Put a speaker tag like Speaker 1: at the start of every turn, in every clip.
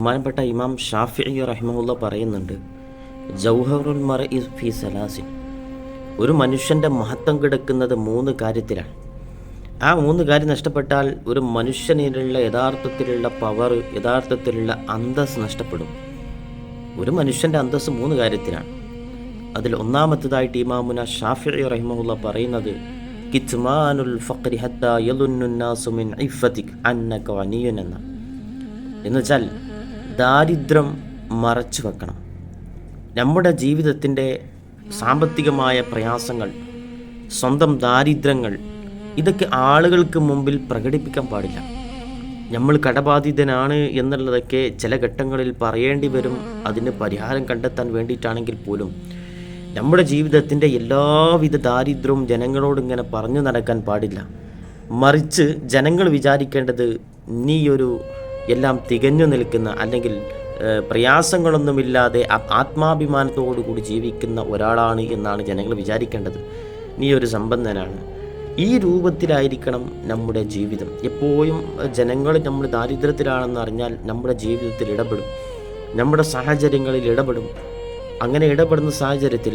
Speaker 1: ബഹുമാനപ്പെട്ട ഇമാം ഷാഫിഈ റഹിമഹുള്ള പറയുന്നുണ്ട്, ജൗഹറുൽ മർഇ ഫീ സലാസിൻ, ഒരു മനുഷ്യൻ്റെ മഹത്വം കിടക്കുന്നത് 3 കാര്യത്തിലാണ്. ആ 3 കാര്യം നഷ്ടപ്പെട്ടാൽ ഒരു മനുഷ്യനിലുള്ള യഥാർത്ഥത്തിലുള്ള പവർ, യഥാർത്ഥത്തിലുള്ള അന്തസ് നഷ്ടപ്പെടും. ഒരു മനുഷ്യൻ്റെ അന്തസ് 3 കാര്യത്തിലാണ്. അതിൽ ഒന്നാമത്തേതായിട്ട് ഇമാമുന ഷാഫിഈ റഹിമഹുള്ള പറയുന്നത് കിത്മാനുൽ ഫഖ്രി ഹത്താ യളുന്നു നാസു മിൻ ഇഫ്ഫതിക അന്നക ഗനിയ്യൻ എന്നാണ്. എന്നുവെച്ചാൽ ദാരിദ്ര്യം മറച്ചു വെക്കണം. നമ്മുടെ ജീവിതത്തിൻ്റെ സാമ്പത്തികമായ പ്രയാസങ്ങൾ, സ്വന്തം ദാരിദ്ര്യങ്ങൾ, ഇതൊക്കെ ആളുകൾക്ക് മുമ്പിൽ പ്രകടിപ്പിക്കാൻ പാടില്ല. നമ്മൾ കടബാധിതനാണ് എന്നുള്ളതൊക്കെ ചില ഘട്ടങ്ങളിൽ പറയേണ്ടി വരും. അതിന് പരിഹാരം കണ്ടെത്താൻ വേണ്ടിയിട്ടാണെങ്കിൽ പോലും നമ്മുടെ ജീവിതത്തിൻ്റെ എല്ലാവിധ ദാരിദ്ര്യവും ജനങ്ങളോട് ഇങ്ങനെ പറഞ്ഞു നടക്കാൻ പാടില്ല. മറിച്ച് ജനങ്ങൾ വിചാരിക്കേണ്ടത് നീയൊരു എല്ലാം തികഞ്ഞു നിൽക്കുന്ന, അല്ലെങ്കിൽ പ്രയാസങ്ങളൊന്നുമില്ലാതെ ആത്മാഭിമാനത്തോടു കൂടി ജീവിക്കുന്ന ഒരാളാണ് എന്നാണ് ജനങ്ങൾ വിചാരിക്കേണ്ടത്. നീ ഒരു സമ്പന്നനാണ്. ഈ രൂപത്തിലായിരിക്കണം നമ്മുടെ ജീവിതം. എപ്പോഴും ജനങ്ങൾ നമ്മൾ ദാരിദ്ര്യത്തിലാണെന്ന് അറിഞ്ഞാൽ നമ്മുടെ ജീവിതത്തിൽ ഇടപെടും, നമ്മുടെ സാഹചര്യങ്ങളിൽ ഇടപെടും. അങ്ങനെ ഇടപെടുന്ന സാഹചര്യത്തിൽ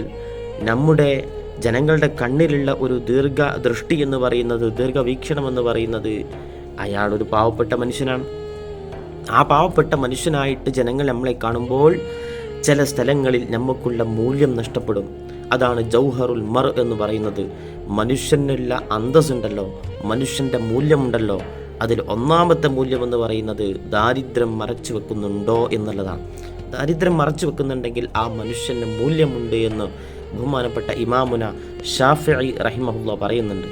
Speaker 1: നമ്മുടെ ജനങ്ങളുടെ കണ്ണിലുള്ള ഒരു ദീർഘദൃഷ്ടി എന്ന് പറയുന്നത്, ദീർഘവീക്ഷണം എന്ന് പറയുന്നത്, അയാളൊരു പാവപ്പെട്ട മനുഷ്യനാണ്. ആ പാവപ്പെട്ട മനുഷ്യനായിട്ട് ജനങ്ങൾ നമ്മളെ കാണുമ്പോൾ ചില സ്ഥലങ്ങളിൽ നമുക്കുള്ള മൂല്യം നഷ്ടപ്പെടും. അതാണ് ജൗഹറുൽ മർ എന്ന് പറയുന്നത്. മനുഷ്യനുള്ള അന്തസ്സുണ്ടല്ലോ, മനുഷ്യൻ്റെ മൂല്യമുണ്ടല്ലോ, അതിൽ ഒന്നാമത്തെ മൂല്യം എന്ന് പറയുന്നത് ദാരിദ്ര്യം മറച്ചു വെക്കുന്നുണ്ടോ എന്നുള്ളതാണ്. ദാരിദ്ര്യം മറച്ചു വെക്കുന്നുണ്ടെങ്കിൽ ആ മനുഷ്യന് മൂല്യമുണ്ട് എന്ന് ബഹുമാനപ്പെട്ട ഇമാമുന ഷാഫിഈ റഹിമഹുള്ള പറയുന്നുണ്ട്.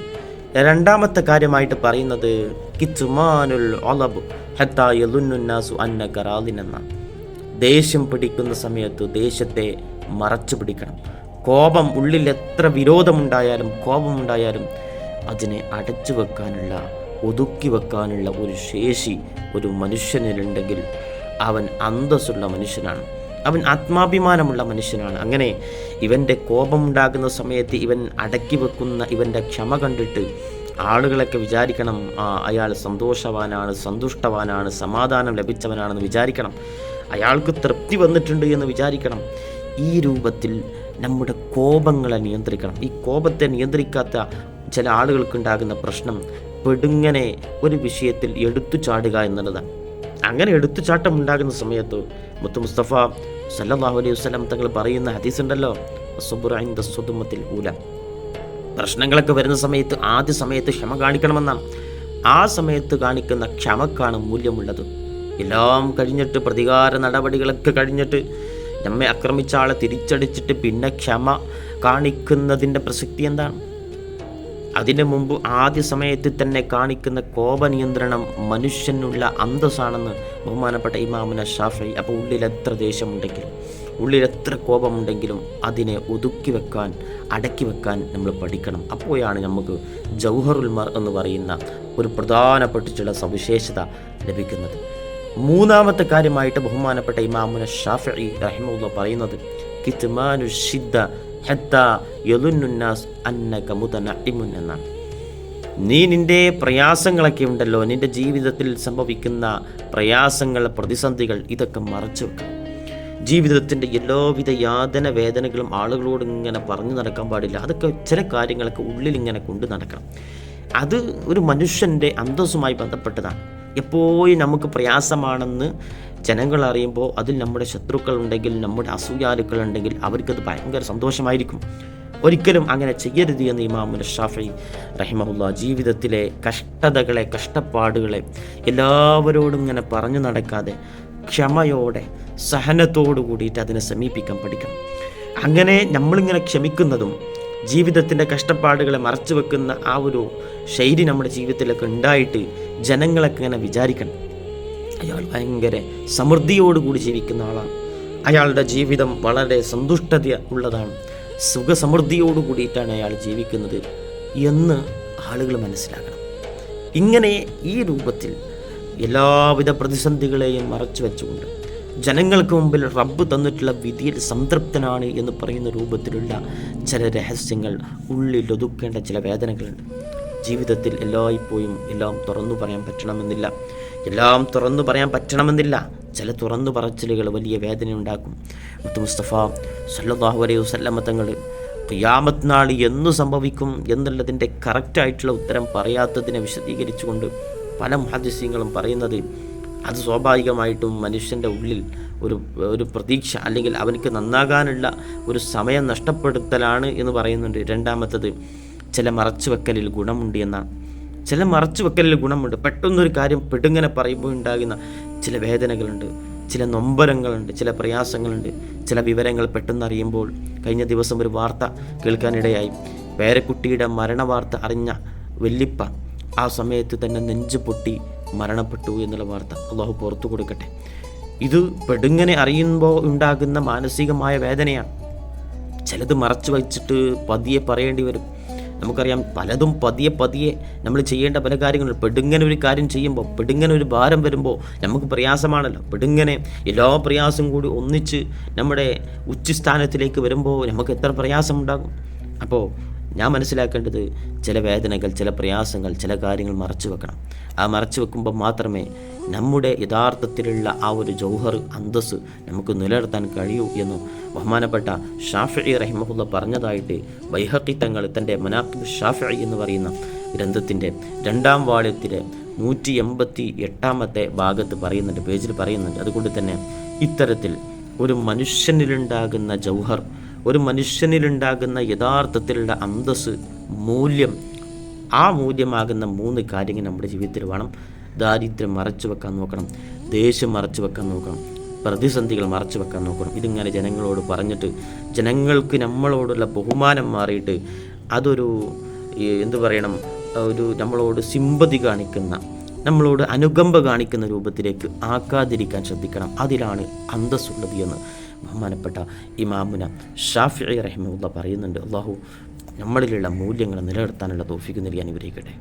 Speaker 1: രണ്ടാമത്തെ കാര്യമായിട്ട് പറയുന്നത് കിത്മാനുൽ അളബ് ഹത്താ യളുന്നു നാസു അന്നക റാദിൻ എന്നാണ്. ദേഷ്യം പിടിക്കുന്ന സമയത്ത് ദേഷ്യത്തെ മറച്ചു പിടിക്കണം. കോപം, ഉള്ളിൽ എത്ര വിരോധമുണ്ടായാലും കോപമുണ്ടായാലും അതിനെ അടച്ചു വെക്കാനുള്ള, ഒതുക്കി വെക്കാനുള്ള ഒരു ശേഷി ഒരു മനുഷ്യനിലുണ്ടെങ്കിൽ അവൻ അന്തസ്സുള്ള മനുഷ്യനാണ്, അവൻ ആത്മാഭിമാനമുള്ള മനുഷ്യനാണ്. അങ്ങനെ ഇവൻ്റെ കോപമുണ്ടാകുന്ന സമയത്ത് ഇവൻ അടക്കി വെക്കുന്ന ഇവൻ്റെ ക്ഷമ കണ്ടിട്ട് ആളുകളൊക്കെ വിചാരിക്കണം, അയാൾ സന്തോഷവാനാണ്, സന്തുഷ്ടവാനാണ്, സമാധാനം ലഭിച്ചവനാണെന്ന് വിചാരിക്കണം, അയാൾക്ക് തൃപ്തി വന്നിട്ടുണ്ട് എന്ന് വിചാരിക്കണം. ഈ രൂപത്തിൽ നമ്മുടെ കോപങ്ങളെ നിയന്ത്രിക്കണം. ഈ കോപത്തെ നിയന്ത്രിക്കാത്ത ചില ആളുകൾക്കുണ്ടാകുന്ന പ്രശ്നം പെടുങ്ങനെ ഒരു വിഷയത്തിൽ എടുത്തു ചാടുക എന്നുള്ളതാണ്. അങ്ങനെ എടുത്തുചാട്ടം ഉണ്ടാകുന്ന സമയത്ത് മുത്തു മുസ്തഫ സല്ലല്ലാഹു അലൈഹി വസല്ലം തങ്ങൾ പറയുന്ന ഹദീസ് ഉണ്ടല്ലോ, അസ്സബ്റു ഇൻദ സ്വദുമത്തിൽ ഊല, പ്രശ്നങ്ങളൊക്കെ വരുന്ന സമയത്ത് ആദ്യ സമയത്ത് ക്ഷമ കാണിക്കണമെന്നാണ്. ആ സമയത്ത് കാണിക്കുന്ന ക്ഷമക്കാണ് മൂല്യമുള്ളത്. എല്ലാം കഴിഞ്ഞിട്ട്, പ്രതികാര നടപടികളൊക്കെ കഴിഞ്ഞിട്ട്, നമ്മെ ആക്രമിച്ച ആളെ തിരിച്ചടിച്ചിട്ട് പിന്നെ ക്ഷമ കാണിക്കുന്നതിൻ്റെ പ്രസക്തി എന്താണ്? അതിനു മുമ്പ് ആദ്യ സമയത്ത് തന്നെ കാണിക്കുന്ന കോപനിയന്ത്രണം മനുഷ്യനുള്ള അന്തസ്സാണെന്ന് ബഹുമാനപ്പെട്ട ഇമാമുന ഷാഫിഈ. അപ്പോൾ ഉള്ളിലെത്ര ദേഷ്യമുണ്ടെങ്കിലും, ഉള്ളിലെത്ര കോപമുണ്ടെങ്കിലും അതിനെ ഒതുക്കി വെക്കാൻ, അടക്കി വെക്കാൻ നമ്മൾ പഠിക്കണം. അപ്പോഴാണ് നമുക്ക് ജൗഹറുൽ മർ എന്ന് പറയുന്ന ഒരു പ്രധാനപ്പെട്ടിട്ടുള്ള സവിശേഷത ലഭിക്കുന്നത്. മൂന്നാമത്തെ കാര്യമായിട്ട് ബഹുമാനപ്പെട്ട ഇമാമുന ഷാഫിഈ റഹിമഹുല്ലാഹ് പറയുന്നത് കിത്മാനു ശിദ്ദ ഹത്താ യളുന്നു നാസ് അന്നക മുതനഇമുൻ എന്നാണ്. നീ നിൻ്റെ പ്രയാസങ്ങളൊക്കെ ഉണ്ടല്ലോ, നിൻ്റെ ജീവിതത്തിൽ സംഭവിക്കുന്ന പ്രയാസങ്ങൾ, പ്രതിസന്ധികൾ, ഇതൊക്കെ മറച്ചു വെക്കണം. ജീവിതത്തിൻ്റെ എല്ലാവിധ യാതന വേദനകളും ആളുകളോട് ഇങ്ങനെ പറഞ്ഞു നടക്കാൻ പാടില്ല. അതൊക്കെ ചില കാര്യങ്ങളൊക്കെ ഉള്ളിൽ ഇങ്ങനെ കൊണ്ടു നടക്കണം. അത് ഒരു മനുഷ്യൻ്റെ അന്തസ്സുമായി ബന്ധപ്പെട്ടതാണ്. എപ്പോഴും നമുക്ക് പ്രയാസമാണെന്ന് ജനങ്ങൾ അറിയുമ്പോൾ അതിൽ നമ്മുടെ ശത്രുക്കളുണ്ടെങ്കിൽ, നമ്മുടെ അസൂയാലുക്കളുണ്ടെങ്കിൽ അവർക്കത് ഭയങ്കര സന്തോഷമായിരിക്കും. ഒരിക്കലും അങ്ങനെ ചെയ്യരുത് എന്ന് ഇമാമുന ഷാഫിഈ റഹിമഹുല്ലാ ജീവിതത്തിലെ കഷ്ടതകളെ, കഷ്ടപ്പാടുകളെ എല്ലാവരോടും ഇങ്ങനെ പറഞ്ഞു നടക്കാതെ ക്ഷമയോടെ, സഹനത്തോടു കൂടിയിട്ട് അതിനെ സമീപിക്കാൻ പഠിക്കണം. അങ്ങനെ നമ്മളിങ്ങനെ ക്ഷമിക്കുന്നതും ജീവിതത്തിൻ്റെ കഷ്ടപ്പാടുകളെ മറച്ചു വെക്കുന്ന ആ ഒരു ശൈലി നമ്മുടെ ജീവിതത്തിലൊക്കെ ഉണ്ടായിട്ട് ജനങ്ങളൊക്കെ ഇങ്ങനെ വിചാരിക്കണം, അയാൾ ഭയങ്കര സമൃദ്ധിയോടുകൂടി ജീവിക്കുന്ന ആളാണ്, അയാളുടെ ജീവിതം വളരെ സന്തുഷ്ടത ഉള്ളതാണ്, സുഖസമൃദ്ധിയോടു കൂടിയിട്ടാണ് അയാൾ ജീവിക്കുന്നത് എന്ന് ആളുകൾ മനസ്സിലാക്കണം. ഇങ്ങനെ ഈ രൂപത്തിൽ എല്ലാവിധ പ്രതിസന്ധികളെയും മറച്ചു വെച്ചുകൊണ്ട് ജനങ്ങൾക്ക് മുമ്പിൽ റബ്ബ് തന്നിട്ടുള്ള വിധിയിൽ സംതൃപ്തനാണ് എന്ന് പറയുന്ന രൂപത്തിലുള്ള ചില രഹസ്യങ്ങൾ, ഉള്ളിലൊതുക്കേണ്ട ചില വേദനകളുണ്ട്. ജീവിതത്തിൽ എല്ലായ്പ്പോഴും എല്ലാം തുറന്നു പറയാൻ പറ്റണമെന്നില്ല. ചില തുറന്നു പറച്ചിലുകൾ വലിയ വേദന ഉണ്ടാക്കും. മുസ്തഫ സല്ലല്ലാഹു അലൈഹി വസല്ലമ തങ്ങൾ ഖിയാമത്ത് നാൾ എന്നു സംഭവിക്കും എന്നുള്ളതിൻ്റെ കറക്റ്റായിട്ടുള്ള ഉത്തരം പറയാത്തതിനെ വിശദീകരിച്ചുകൊണ്ട് പല മുഹദ്ദിസീങ്ങളും പറയുന്നത് അത് സ്വാഭാവികമായിട്ടും മനുഷ്യൻ്റെ ഉള്ളിൽ ഒരു പ്രതീക്ഷ അല്ലെങ്കിൽ അവനക്ക് നന്നാകാനുള്ള ഒരു സമയം നഷ്ടപ്പെടുത്തലാണ് എന്ന് പറയുന്നുണ്ട്. രണ്ടാമത്തത് ചില മറച്ചു വെക്കലിൽ ഗുണമുണ്ട് എന്നാണ്. ചില മറച്ചു വെക്കലിൽ ഗുണമുണ്ട്. പെട്ടെന്നൊരു കാര്യം പെടുങ്ങനെ പറയുമ്പോൾ ഉണ്ടാകുന്ന ചില വേദനകളുണ്ട്, ചില നൊമ്പരങ്ങളുണ്ട്, ചില പ്രയാസങ്ങളുണ്ട്. ചില വിവരങ്ങൾ പെട്ടെന്ന് അറിയുമ്പോൾ, കഴിഞ്ഞ ദിവസം ഒരു വാർത്ത കേൾക്കാനിടയായി. പേരക്കുട്ടിയുടെ മരണവാർത്ത അറിഞ്ഞ വല്ലിപ്പ ആ സമയത്ത് തന്നെ നെഞ്ച് പൊട്ടി മരണപ്പെട്ടു എന്നുള്ള വാർത്ത. അള്ളാഹു പുറത്തു കൊടുക്കട്ടെ. ഇത് പെടുങ്ങനെ അറിയുമ്പോൾ ഉണ്ടാകുന്ന മാനസികമായ വേദനയാണ്. ചിലത് മറച്ചു വച്ചിട്ട് പതിയെ പറയേണ്ടി വരും. നമുക്കറിയാം പലതും പതിയെ നമ്മൾ ചെയ്യേണ്ട പല കാര്യങ്ങളും. പെടുങ്ങനെ ഒരു കാര്യം ചെയ്യുമ്പോൾ, പെടുങ്ങനെ ഒരു ഭാരം വരുമ്പോൾ നമുക്ക് പ്രയാസമാണല്ലോ. പെടുങ്ങനെ എല്ലാ പ്രയാസം കൂടി ഒന്നിച്ച് നമ്മുടെ ഉച്ചസ്ഥാനത്തിലേക്ക് വരുമ്പോൾ നമുക്ക് എത്ര പ്രയാസമുണ്ടാകും. അപ്പോൾ ഞാൻ മനസ്സിലാക്കേണ്ടത് ചില വേദനകൾ, ചില പ്രയാസങ്ങൾ, ചില കാര്യങ്ങൾ മറച്ചു വെക്കണം. ആ മറച്ചു വെക്കുമ്പോൾ മാത്രമേ നമ്മുടെ യഥാർത്ഥത്തിലുള്ള ആ ഒരു ജൗഹർ അന്തസ് നമുക്ക് നിലനിർത്താൻ കഴിയൂ എന്ന് ബഹുമാനപ്പെട്ട ഷാഫിഈ റഹിമഹുല്ല പറഞ്ഞതായിട്ട് ബൈഹഖി തങ്ങൾ തൻ്റെ മനാഖിബ് ഷാഫിഈ എന്ന് പറയുന്ന ഗ്രന്ഥത്തിൻ്റെ 2-ാം വാള്യത്തിലെ 188-ാമത്തെ ഭാഗത്ത് പറയുന്നുണ്ട്, പേജിൽ പറയുന്നുണ്ട്. അതുകൊണ്ട് തന്നെ ഇത്തരത്തിൽ ഒരു മനുഷ്യനിലുണ്ടാകുന്ന ജൗഹർ, ഒരു മനുഷ്യനിലുണ്ടാകുന്ന യഥാർത്ഥത്തിലുള്ള അന്തസ്, മൂല്യം, ആ മൂല്യമാകുന്ന 3 കാര്യങ്ങൾ നമ്മുടെ ജീവിതത്തിൽ വേണം. ദാരിദ്ര്യം മറച്ചു വെക്കാൻ നോക്കണം, ദേഷ്യം മറച്ചു വെക്കാൻ നോക്കണം, പ്രതിസന്ധികൾ മറച്ചു വെക്കാൻ നോക്കണം. ഇതിങ്ങനെ ജനങ്ങളോട് പറഞ്ഞിട്ട് ജനങ്ങൾക്ക് നമ്മളോടുള്ള ബഹുമാനം മാറിയിട്ട് അതൊരു നമ്മളോട് സിമ്പതി കാണിക്കുന്ന, നമ്മളോട് അനുകമ്പ കാണിക്കുന്ന രൂപത്തിലേക്ക് ആക്കാതിരിക്കാൻ ശ്രദ്ധിക്കണം. അതിലാണ് അന്തസ്സുള്ളത് എന്ന് ബഹുമാനപ്പെട്ട ഇമാമുന ഷാഫിഈ റഹിമഹുല്ലാഹ് പറയുന്നുണ്ട്. അള്ളാഹു നമ്മളിലുള്ള മൂല്യങ്ങൾ നിലനിർത്താനുള്ള തൗഫീഖ് നൽകി അനുഗ്രഹിക്കട്ടെ.